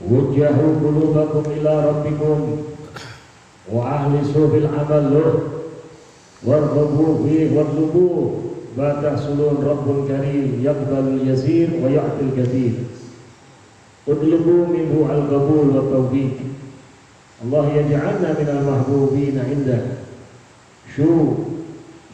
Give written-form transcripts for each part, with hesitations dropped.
وجهوا قلوبكم إلى ربكم وأخلصوا بالعمل له وارغبوا فيه واطلبوه فتحصلون رب كريم يقبل اليسير ويعطي الكثير اطلبوا منه القبول والتوفيق الله يجعلنا من المحبوبين عنده شو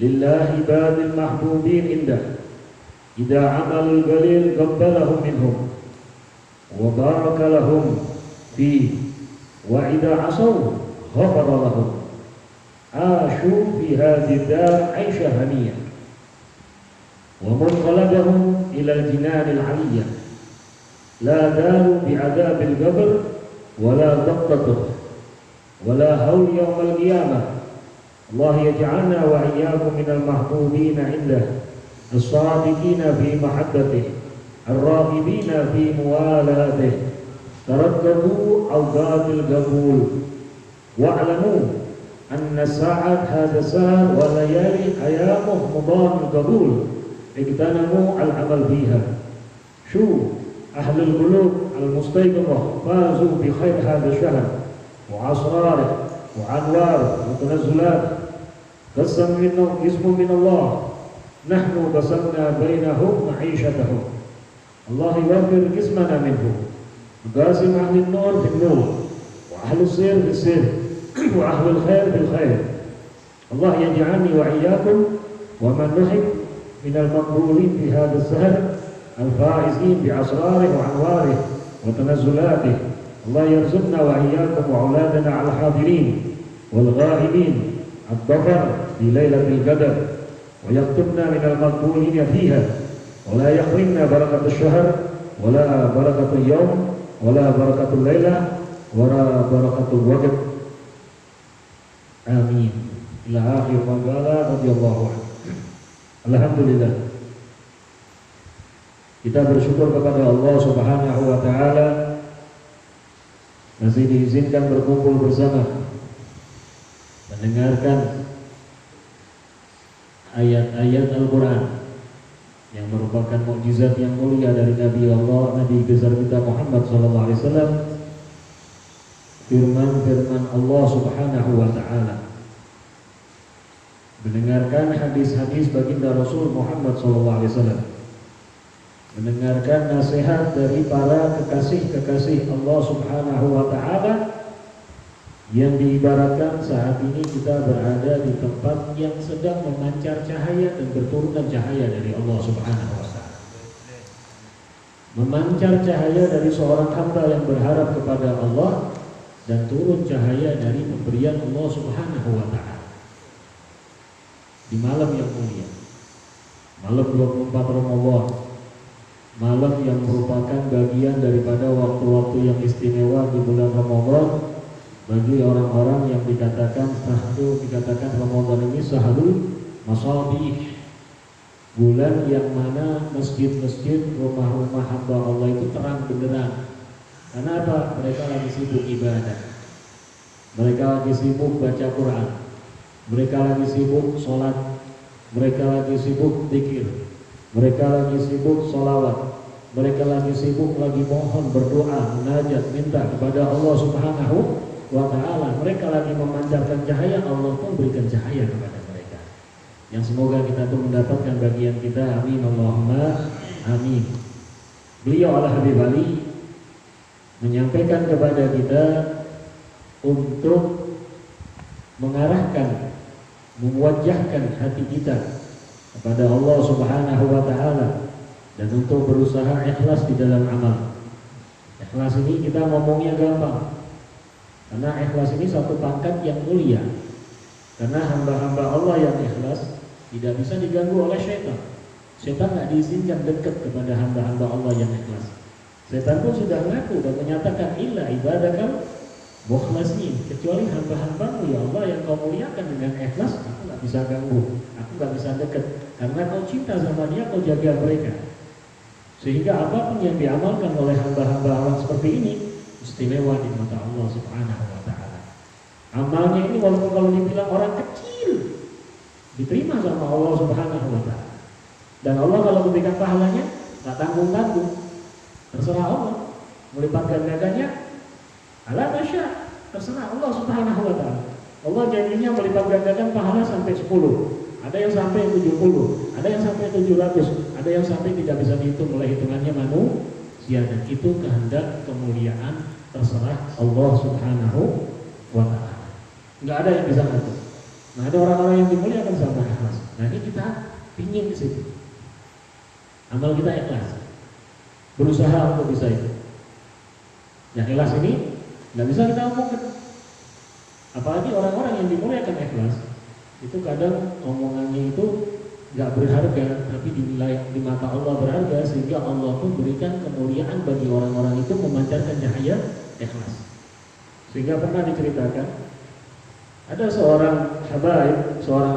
لله عباد المحبوبين عنده إذا عمل القليل قبلهم منهم وبارك لهم فيه وإذا عصوا غفر لهم عاشوا في هذه الدار عيشة هنية ومنقلبهم إلى الجنان العلية لا دار بعذاب القبر ولا ضغطته ولا هول يوم القيامة الله يجعلنا وإياكم من المحبوبين عنده الصادقين في محبته الراغبين في موالاته ترددوا أوقات القبول واعلموا أن الساعة هذا السهر وليالي أيامه مضان القبول اغتنموا العمل فيها شو أهل القلوب المستيقظة فازوا بخير هذا الشهر وأسراره وأنواره وتنزلاته قسم من الله نحن قسمنا بينهم معيشتهم الله يوفر قسمنا منه قاسم أهل النور في النور وأهل السير في السير وأهل الخير في الخير الله يجعلني وإياكم ومن نحب من المقبولين في هذا السهر الفائزين بأسراره وأنواره وتنزلاته الله يرزقنا وإياكم وأولادنا على الحاضرين والغائبين الظفر في ليلة القدر ويكتبنا من المقبولين فيها ولا يحرمنا بركة الشهر ولا بركة اليوم ولا بركة الليلة ولا بركة الوقت آمين إلى آخر ما قال رضي الله عنه. Alhamdulillah, kita bersyukur kepada Allah Subhanahu wa Ta'ala masih diizinkan berkumpul bersama mendengarkan ayat-ayat Al-Quran yang merupakan mukjizat yang mulia dari Nabi Allah, Nabi besar kita Muhammad SAW, firman-firman Allah Subhanahu wa Ta'ala, mendengarkan hadis-hadis baginda Rasul Muhammad SAW, mendengarkan nasihat dari para kekasih-kekasih Allah Subhanahu wa Ta'ala yang diibaratkan saat ini kita berada di tempat yang sedang memancar cahaya dan berturunan cahaya dari Allah Subhanahu wa Ta'ala. Memancar cahaya dari seorang hamba yang berharap kepada Allah dan turun cahaya dari pemberian Allah Subhanahu wa Ta'ala. Di malam yang mulia, malam 24 Ramadan, malam yang merupakan bagian daripada waktu-waktu yang istimewa di bulan Ramadan bagi orang-orang yang dikatakan Ramadan ini sahrul masabih, bulan yang mana masjid-masjid, rumah-rumah hamba Allah itu terang benderang. Karena apa? Mereka lagi sibuk ibadah, mereka lagi sibuk baca Quran, mereka lagi sibuk sholat, mereka lagi sibuk zikir, mereka lagi sibuk sholawat, mereka lagi sibuk lagi mohon berdoa, munajat, minta kepada Allah Subhanahu wa Ta'ala. Mereka lagi memancarkan cahaya, Allah pun berikan cahaya kepada mereka. Yang semoga kita pun mendapatkan bagian kita. Amin Allahumma amin. Beliau Al-Habib Ali menyampaikan kepada kita untuk mengarahkan, mewajahkan hati kita kepada Allah Subhanahu wa Ta'ala dan untuk berusaha ikhlas di dalam amal. Ikhlas ini kita ngomongnya gampang, karena ikhlas ini satu pangkat yang mulia. Karena hamba-hamba Allah yang ikhlas tidak bisa diganggu oleh syaitan. Syaitan tidak diizinkan dekat kepada hamba-hamba Allah yang ikhlas. Syaitan pun sudah mengaku dan menyatakan illa ibadakal mukhlasin, kecuali hamba-hambamu ya Allah yang kau muliakan dengan ikhlas, aku nggak bisa ganggu, aku nggak bisa dekat, karena kau cinta sama dia, kau jaga mereka. Sehingga apapun yang diamalkan oleh hamba-hamba Allah seperti ini istimewa di mata Allah Subhanahu wa Ta'ala. Amalnya ini walaupun kalau dibilang orang kecil, diterima sama Allah Subhanahu wa Ta'ala. Dan Allah kalau memberikan pahalanya nggak tanggung-tanggung, terserah Allah. Melipat gandakannya ala masya, terserah Allah Subhanahu wa taala. Allah janjinya melipat gandakan pahala sampai 10. Ada yang sampai 70, ada yang sampai 700, ada yang sampai tidak bisa dihitung oleh hitungannya manusia, dan itu kehendak kemuliaan terserah Allah Subhanahu wa taala. Enggak ada yang bisa ngatur. Nah, ada orang-orang yang dimuliakan sama ikhlas. Nah, ini kita pingin di situ. Amal kita ikhlas. Berusaha untuk bisa itu. Yang ikhlas ini nggak bisa kita omongkan. Apalagi orang-orang yang dimuliakan ikhlas, itu kadang omongannya itu nggak berharga, tapi dinilai di mata Allah berharga, sehingga Allah pun berikan kemuliaan bagi orang-orang itu memancarkan cahaya ikhlas. Sehingga pernah diceritakan ada seorang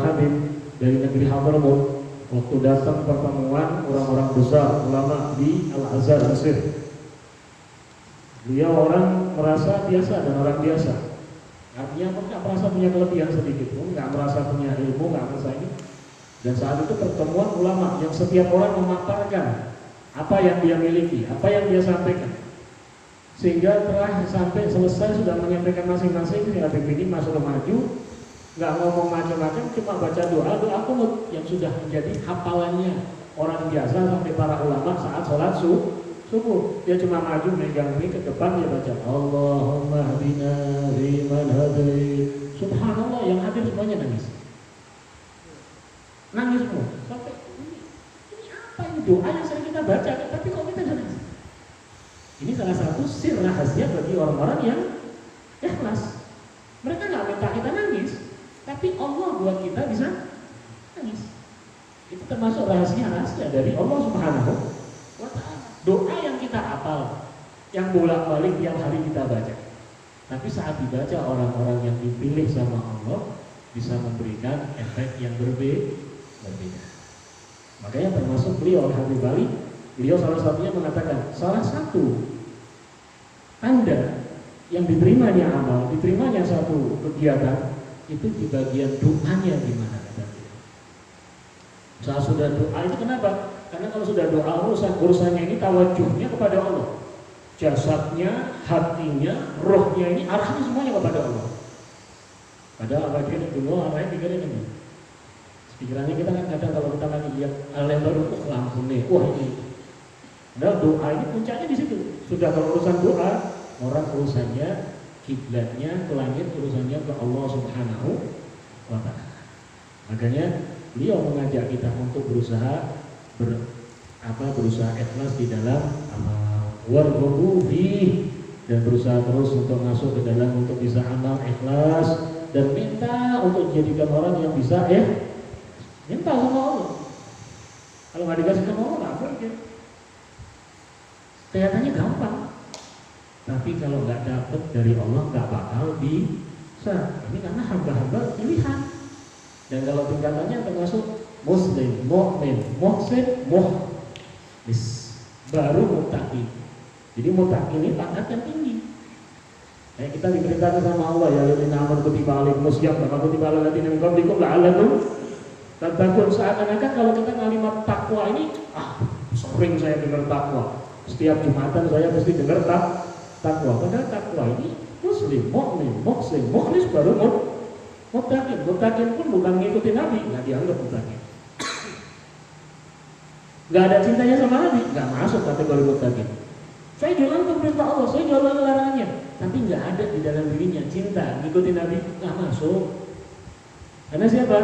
habib dari negeri Hadramaut, waktu datang pertemuan orang-orang besar ulama di Al-Azhar Mesir. Dia orang merasa biasa dan orang biasa. Artinya nggak merasa punya kelebihan sedikit pun, nggak merasa punya ilmu, nggak merasa ini. Dan saat itu pertemuan ulama yang setiap orang memaparkan apa yang dia miliki, apa yang dia sampaikan. Sehingga telah sampai selesai sudah menyampaikan masing-masing, si Habib ini masuk maju, nggak ngomong macam-macam, cuma baca doa qunut yang sudah menjadi hafalannya orang biasa sampai para ulama saat sholat subuh. Dia cuma maju megang ini ke depan, dia baca Allahumma hadina fiman hadait. Subhanallah, yang hadir semuanya nangis semua. Sampai ini apa ini doa yang sering kita baca, tapi kok kita nangis? Ini salah satu sir rahasia bagi orang-orang yang ikhlas. Mereka nggak minta kita nangis, tapi Allah buat kita bisa nangis. Itu termasuk rahasia dari Allah Subhanahu wa ta'ala. Doa yang kita hafal, yang bolak-balik tiap hari kita baca, tapi saat dibaca orang-orang yang dipilih sama Allah bisa memberikan efek yang berbeda. Makanya termasuk beliau Habib Bali, beliau salah satunya mengatakan salah satu tanda yang diterimanya amal, diterimanya satu kegiatan itu di bagian doanya gimana kata beliau. Saat sudah doa itu kenapa? Karena kalau sudah doa urusannya ini tawajuhnya kepada Allah, jasadnya, hatinya, rohnya ini arahnya semuanya kepada Allah. Padahal bagian itu arahnya pikiran ini. Pikirannya kita kan kadang kalau kita lagi lihat hal yang baru, lampu nih, wah ini. Padahal doa ini puncaknya di situ. Sudah kalau urusan doa, orang urusannya kiblatnya ke langit, urusannya ke Allah Subhanahu wa ta'ala. Makanya beliau mengajak kita untuk berusaha ikhlas di dalam amal, warghabu fi, dan berusaha terus untuk masuk ke dalam untuk bisa amal ikhlas, dan minta untuk jadikan orang yang bisa minta sama Allah. Kalau nggak dikasih sama Allah nggak mungkin. Kelihatannya gampang, tapi kalau nggak dapat dari Allah nggak bakal bisa. Ini karena hamba-hamba pilihan. Dan kalau tingkatannya termasuk Muslim, Mu'min, Muhsin, Mukhlis, baru Muttaqi. Jadi Muttaqi ini pangkat yang tinggi. Kayak kita diperintahkan sama Allah, ya lilladzina amanu kutiba alaikumus syiyam kama kutiba alal ladzina min qablikum la'allakum tattaqun. Seakan-akan kalau kita ngalimat takwa ini, sering saya dengar takwa. Setiap Jumatan saya mesti dengar takwa. Padahal takwa ini Muslim, Mu'min, Muhsin, Mukhlis, baru Muttaqin. Muttaqin pun bukan ngikutin Nabi, nggak dianggap muttaqin. Nggak ada cintanya sama Nabi, nggak masuk kategori muttaqin. Saya jalan untuk perintah Allah, saya jalan larangannya, tapi nggak ada di dalam dirinya cinta ngikutin Nabi, nggak masuk. Karena siapa?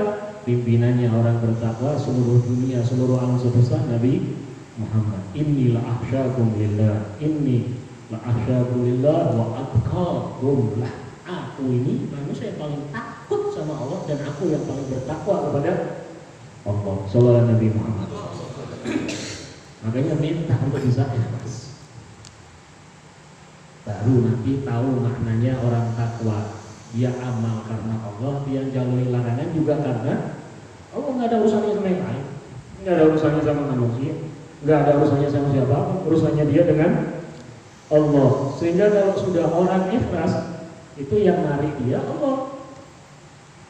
Pimpinannya orang bertakwa seluruh dunia, seluruh alam semesta, Nabi Muhammad. Inni la akhsyakum lillah, inni la akhsyakum lillah wa atqakum lah. Aku ini manusia yang paling takut sama Allah, dan aku yang paling bertakwa kepada Allah. Sallallahu Nabi Muhammad. Makanya minta untuk bisa ikhlas. Baru nanti tahu maknanya orang takwa. Dia amal karena Allah, dia jalani larangan juga karena Allah. Nggak ada urusannya sama yang lain, nggak ada urusannya sama manusia, nggak ada urusannya sama siapa, urusannya dia dengan Allah. Sehingga kalau sudah orang ikhlas, itu yang narik dia Allah,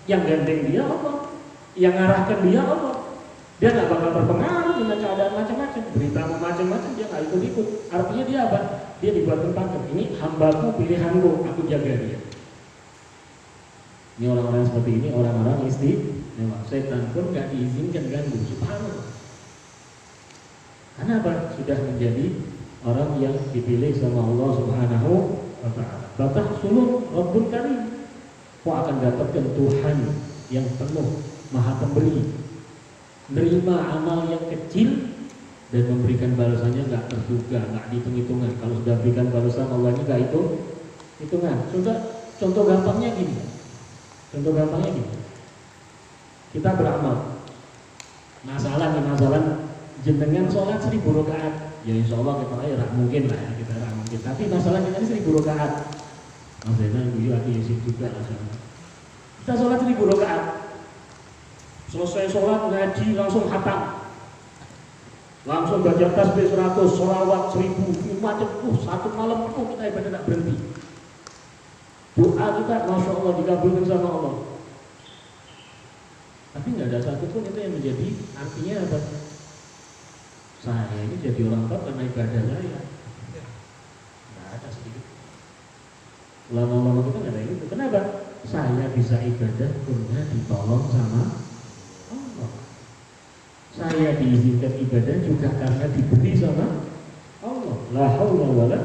yang gandeng dia Allah, yang arahkan dia Allah. Dia nggak bakal terpengaruh dengan keadaan macam-macam, berita macam-macam dia nggak ikut-ikut. Artinya dia apa? Dia dibuatkan pakem. Ini hambaku, pilihanku, aku jaga dia. Ini orang-orang seperti ini, orang-orang istimewa. Setan pun nggak diizinkan ganggu. Subhanallah. Karena apa? Sudah menjadi orang yang dipilih sama Allah Subhanahu wa Ta'ala. Batas suluk Rabbul Karim. Kau akan dapatkan Tuhan yang penuh, Maha Pemberi. Nerima amal yang kecil dan memberikan balasannya nggak terduga, nggak dihitung-hitungan. Kalau sudah berikan balasan Allah ini nggak hitungan. Contoh gampangnya gini. Kita beramal. Masalah jenengan sholat 1000 rakaat. Ya insya Allah kita mungkin lah ya, kita mungkin. Tapi masalah kita ini 1000 rakaat. Maksudnya iya juga lah. Kita sholat 1000 rakaat. Selesai sholat ngaji langsung hatam, langsung baca tasbih 100, sholawat 1000, macam satu malam penuh kita ibadah tidak berhenti. Doa kita masya Allah dikabulkan sama Allah. Tapi nggak ada satupun itu yang menjadi artinya apa? Saya ini jadi orang top karena ibadah saya. Nggak ada sedikit. Lama-lama kita nggak ada itu. Kenapa? Saya bisa ibadah karena ditolong sama Allah. Saya diizinkan ibadah juga karena diberi sama Allah. La haula wala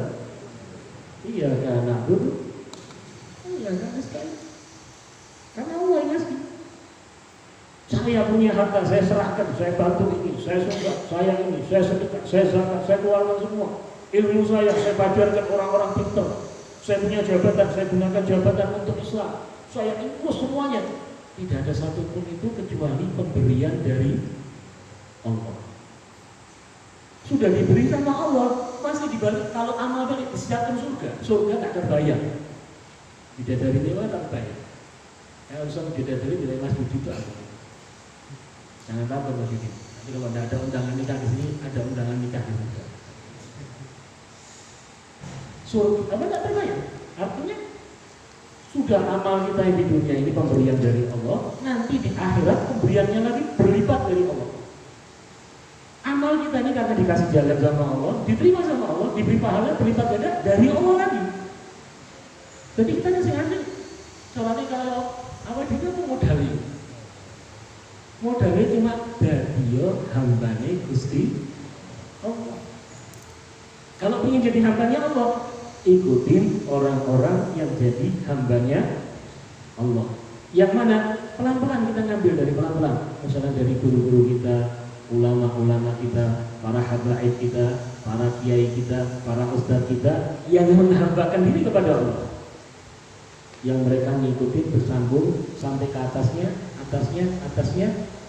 iyyaka na'budu. Iya kan sekali. Karena Allah yang ngasih. Saya punya harta, saya serahkan, saya bantu ini, saya sumbang, saya ini, saya sedekah, saya zakat, saya keluarkan semua. Ilmu saya pajarkan orang-orang pintar. Saya punya jabatan, saya gunakan jabatan untuk Islam. Saya ikut semuanya. Tidak ada satupun itu kecuali pemberian dari Allah. Sudah diberi sama Allah, masih dibalik. Kalau amal balik disiapkan surga tak terbayar. Bidadari dewa tak terbayar. Ya usah bidadari dari Mas Budi itu apa? Jangan takut Mas Budi. Nanti kalau tidak ada undangan nikah di sini, ada undangan nikah di surga. Surga apa tak terbayar? Artinya sudah amal kita yang di dunia ini pemberian dari Allah, nanti di akhirat pemberiannya lagi berlipat dari Allah. Amal kita ini karena dikasih jalan sama Allah, diterima sama Allah, diberi pahala berlipat ganda dari Allah lagi. Jadi kita ngasih soalnya kalau apa juga mau modalnya cuma dadiyo hambane Gusti Allah. Kalau ingin jadi hambanya Allah, ikutin orang-orang yang jadi hambanya Allah. Yang mana pelan-pelan kita ngambil dari pelan-pelan. Misalnya dari guru-guru kita, ulama-ulama kita, para habaib kita, para kiai kita, para ustadz kita yang menghambakan diri kepada Allah. Yang mereka ngikutin bersambung sampai ke atasnya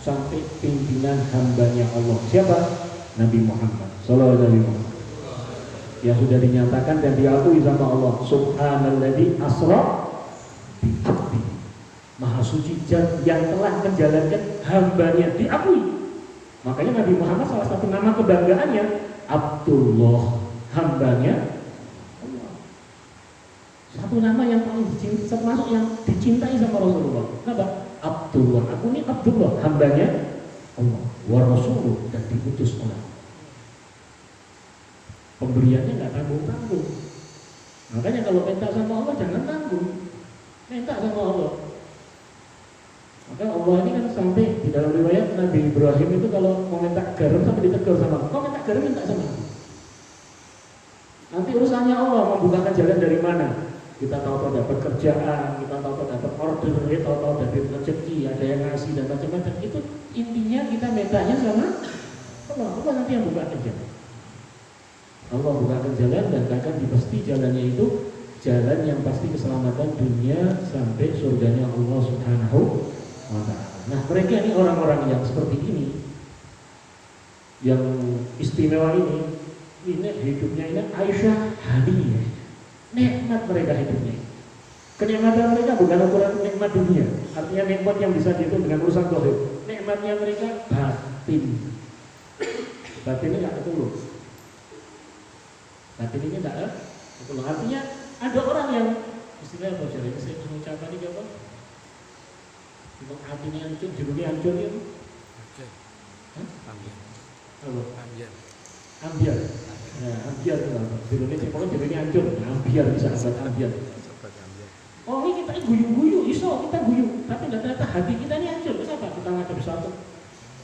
sampai pimpinan hambanya Allah. Siapa? Nabi Muhammad sallallahu alaihi wasallam. Yang sudah dinyatakan dan diakui sama Allah. Subhanalladzi asra bi abdi. Maha suci yang telah menjalankan hambanya, diakui. Makanya Nabi Muhammad salah satu nama kebanggaannya Abdullah, hambanya Allah. Satu nama yang paling dicintai, termasuk yang dicintai sama Rasulullah. Kenapa? Abdullah. Aku ini Abdullah, hambanya Allah. Wa Rasuluh, dan diutus oleh Allah. Pemberiannya nggak tanggung-tanggung. Makanya kalau minta sama Allah jangan tanggung, minta sama Allah. Maka Allah ini kan sampai di dalam riwayat Nabi Ibrahim itu kalau mau minta garam sampai ditegur sama Allah. Kau minta garam minta sama Allah. Nanti urusannya Allah membukakan jalan dari mana? Kita tahu dapat kerjaan, kita tahu dapat order, kita tahu dapat rezeki, ada yang ngasih dan macam-macam. Itu intinya kita mintanya sama Allah. Allah nanti yang bukakan jalan. Allah bukakan jalan dan akan dipasti jalannya itu jalan yang pasti keselamatan dunia sampai surganya Allah Subhanahu wa Ta'ala. Nah mereka ini orang-orang yang seperti ini, yang istimewa ini hidupnya ini Aisyah Haniyah, nikmat mereka hidupnya. Kenikmatan mereka bukan ukuran nikmat dunia, artinya nikmat yang bisa dihitung dengan urusan zahir. Nikmatnya mereka batin ini nggak ketulung. Batin ini tidak ketulung. Artinya ada orang yang istilah apa jadi saya mengucapkan ini apa? Untuk hati ini hancur, jeruni hancur itu. Apa? Ambiar. Nah, ambiar itu apa? Di Indonesia pokoknya jadi hancur. Ambiar bisa sahabat ambiar. Oh ini kita guyu-guyu, iso kita guyu, tapi ternyata hati kita ini hancur. Kenapa? Kita ngadep satu.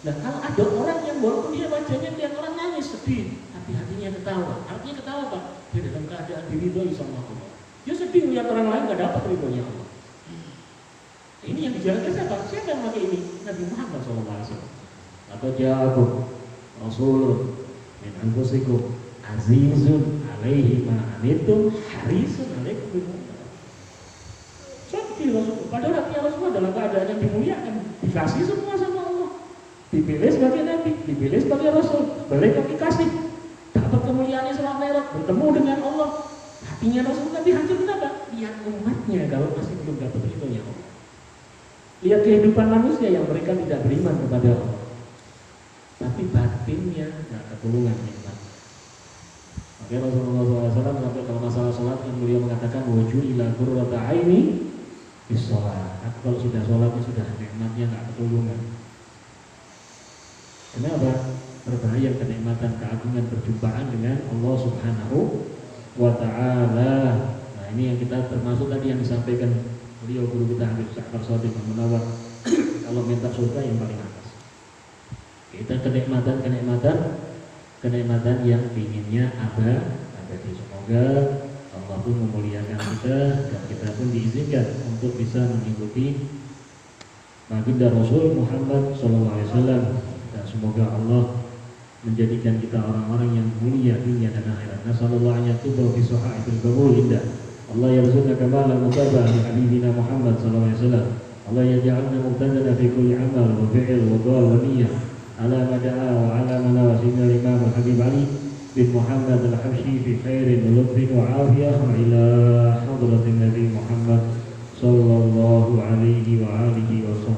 Nah kalau ada orang yang walaupun dia wajahnya lihat orang nangis sedih, hati-hatinya ketawa. Artinya ketawa Pak, dia dalam keadaan diridhoi sama Allah. Dia sedih melihat orang lain nggak dapat ridhonya Allah. Ini yang dijalankan siapa? Siapa yang pakai ini? Nabi Muhammad SAW. Atau ja'akum Rasulun min anfusikum azizun alaihi ma anittum harisun alaikum bil mu'minin. Rasul. Padahal hatinya Rasulullah dalam keadaan yang dimuliakan, dikasih semua sama Allah, dipilih sebagai Nabi, dipilih sebagai Rasul, balik kami kasih, dapat kemuliaannya selama Mi'raj, bertemu dengan Allah. Hatinya Rasulullah dihancur kenapa? Lihat umatnya kalau masih belum dapat ridhonya Allah. Lihat kehidupan manusia yang mereka tidak beriman kepada Allah, tapi batinnya tidak ketulungan nikmat. Maka Rasulullah SAW sampai kalau masalah sholat kan beliau mengatakan wujuhila qurrata aini bis sholat. Aku kalau sudah sholatnya sudah nikmatnya nggak ketulungan. Kenapa? Terbayang kenikmatan keagungan perjumpaan dengan Allah Subhanahu wa Ta'ala. Nah ini yang kita termasuk tadi yang disampaikan beliau guru kita Habib Ja'far Shadiq Munawwar. Kalau minta surga yang paling atas. Kita kenikmatan yang inginnya abadi. Semoga Allah pun memuliakan kita dan kita pun diizinkan untuk bisa mengikuti baginda Rasul Muhammad SAW, dan semoga Allah menjadikan kita orang-orang yang mulia dunia dan akhirat. Nasallallahu an yatuba fi suhaibil qabul indah. Allah yarzuqna kamala mutabah li habibina Muhammad SAW. Allah yaj'alna muqtadana fi kulli amal wa fi'l wa qawl wa niyyah ala ma da'a wa ala ma nawa sayyidina Imam Habib Ali bin Muhammad al-Habsyi fi khairin wa lutfin wa afiyah wa ila hadratin Nabi Muhammad sallallahu alaihi wa alihi wa sallam.